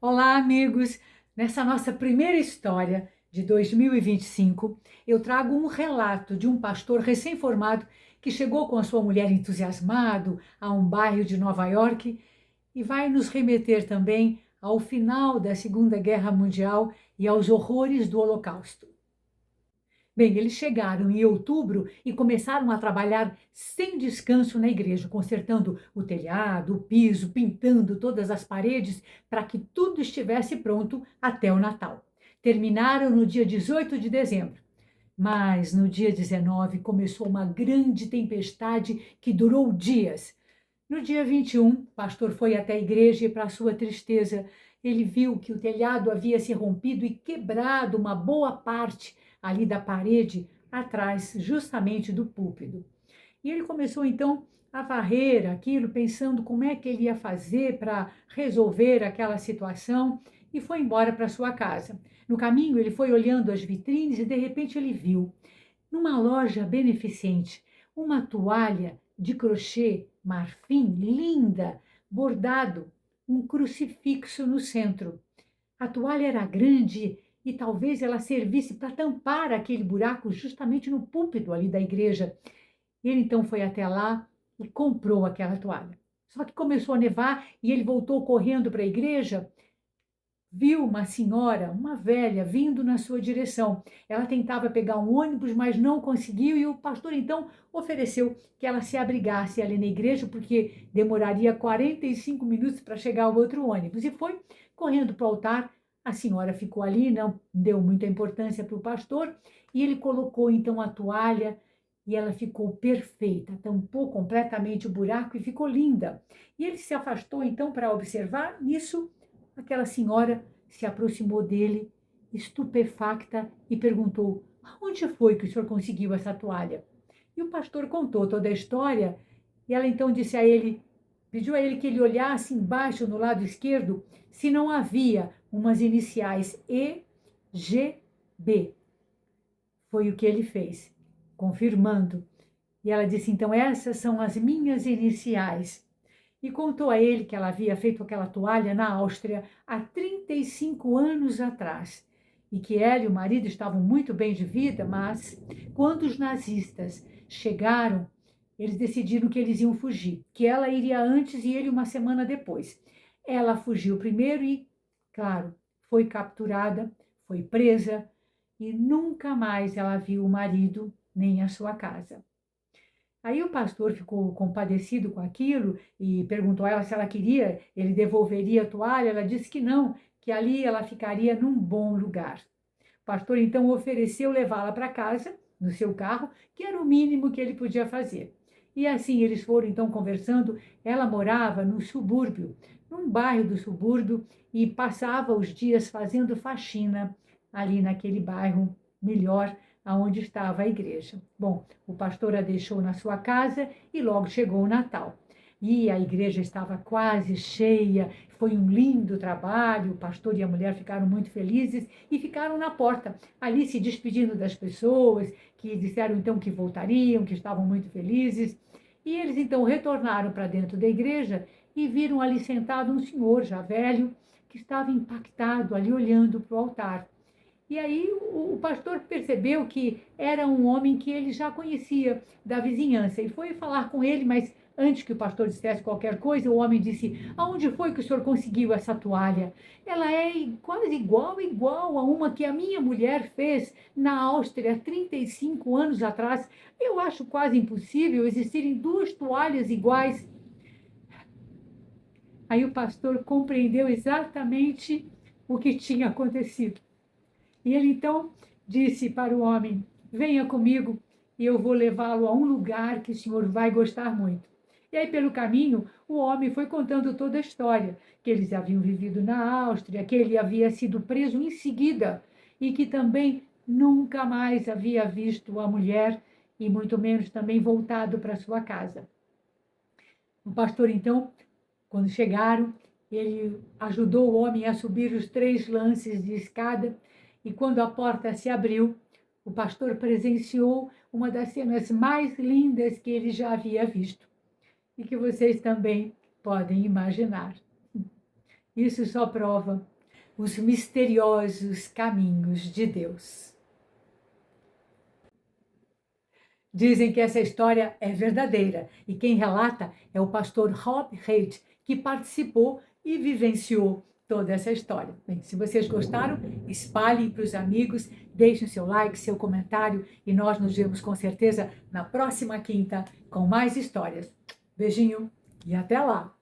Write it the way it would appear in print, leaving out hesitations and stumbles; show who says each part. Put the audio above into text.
Speaker 1: Olá, amigos! Nessa nossa primeira história de 2025, eu trago um relato de um pastor recém-formado que chegou com a sua mulher entusiasmado a um bairro de Nova York e vai nos remeter também ao final da Segunda Guerra Mundial e aos horrores do Holocausto. Bem, eles chegaram em outubro e começaram a trabalhar sem descanso na igreja, consertando o telhado, o piso, pintando todas as paredes para que tudo estivesse pronto até o Natal. Terminaram no dia 18 de dezembro, mas no dia 19 começou uma grande tempestade que durou dias. No dia 21, o pastor foi até a igreja e, para sua tristeza, ele viu que o telhado havia se rompido e quebrado uma boa parte ali da parede atrás, justamente do púlpito. E ele começou então a varrer aquilo, pensando como é que ele ia fazer para resolver aquela situação e foi embora para sua casa. No caminho, ele foi olhando as vitrines e de repente ele viu numa loja beneficente uma toalha de crochê marfim linda, bordado, um crucifixo no centro. A toalha era grande e talvez ela servisse para tampar aquele buraco justamente no púlpito ali da igreja. Ele então foi até lá e comprou aquela toalha. Só que começou a nevar e ele voltou correndo para a igreja, viu uma senhora, uma velha, vindo na sua direção. Ela tentava pegar um ônibus, mas não conseguiu, e o pastor então ofereceu que ela se abrigasse ali na igreja, porque demoraria 45 minutos para chegar ao outro ônibus. E foi correndo para o altar. A senhora ficou ali, não deu muita importância para o pastor, e ele colocou então a toalha e ela ficou perfeita, tampou completamente o buraco e ficou linda. E ele se afastou então para observar. Nisso, aquela senhora se aproximou dele, estupefacta, e perguntou: "Onde foi que o senhor conseguiu essa toalha?" E o pastor contou toda a história, e ela então disse a ele, pediu a ele que ele olhasse embaixo no lado esquerdo se não havia umas iniciais E, G, B. Foi o que ele fez, confirmando. E ela disse: "Então essas são as minhas iniciais." E contou a ele que ela havia feito aquela toalha na Áustria há 35 anos atrás e que ela e o marido estavam muito bem de vida, mas quando os nazistas chegaram, eles decidiram que eles iam fugir, que ela iria antes e ele uma semana depois. Ela fugiu primeiro e, claro, foi capturada, foi presa e nunca mais ela viu o marido nem a sua casa. Aí o pastor ficou compadecido com aquilo e perguntou a ela se ela queria, ele devolveria a toalha. Ela disse que não, que ali ela ficaria num bom lugar. O pastor então ofereceu levá-la para casa, no seu carro, que era o mínimo que ele podia fazer. E assim eles foram então conversando. Ela morava num subúrbio, num bairro do subúrbio, e passava os dias fazendo faxina ali naquele bairro melhor, aonde estava a igreja. Bom, o pastor a deixou na sua casa e logo chegou o Natal. E a igreja estava quase cheia, foi um lindo trabalho, o pastor e a mulher ficaram muito felizes e ficaram na porta, ali se despedindo das pessoas, que disseram então que voltariam, que estavam muito felizes. E eles então retornaram para dentro da igreja e viram ali sentado um senhor já velho, que estava impactado ali olhando para o altar. E aí o pastor percebeu que era um homem que ele já conhecia da vizinhança e foi falar com ele, mas antes que o pastor dissesse qualquer coisa, o homem disse: "Aonde foi que o senhor conseguiu essa toalha? Ela é quase igual a uma que a minha mulher fez na Áustria há 35 anos atrás. Eu acho quase impossível existirem duas toalhas iguais." Aí o pastor compreendeu exatamente o que tinha acontecido. E ele então disse para o homem: "Venha comigo e eu vou levá-lo a um lugar que o senhor vai gostar muito." E aí, pelo caminho, o homem foi contando toda a história, que eles haviam vivido na Áustria, que ele havia sido preso em seguida e que também nunca mais havia visto a mulher e muito menos também voltado para sua casa. O pastor, então, quando chegaram, ele ajudou o homem a subir os 3 lances de escada e quando a porta se abriu, o pastor presenciou uma das cenas mais lindas que ele já havia visto e que vocês também podem imaginar. Isso só prova os misteriosos caminhos de Deus. Dizem que essa história é verdadeira e quem relata é o pastor Rob Haidt, que participou e vivenciou toda essa história. Bem, se vocês gostaram, espalhem para os amigos, deixem seu like, seu comentário e nós nos vemos com certeza na próxima quinta com mais histórias. Beijinho e até lá!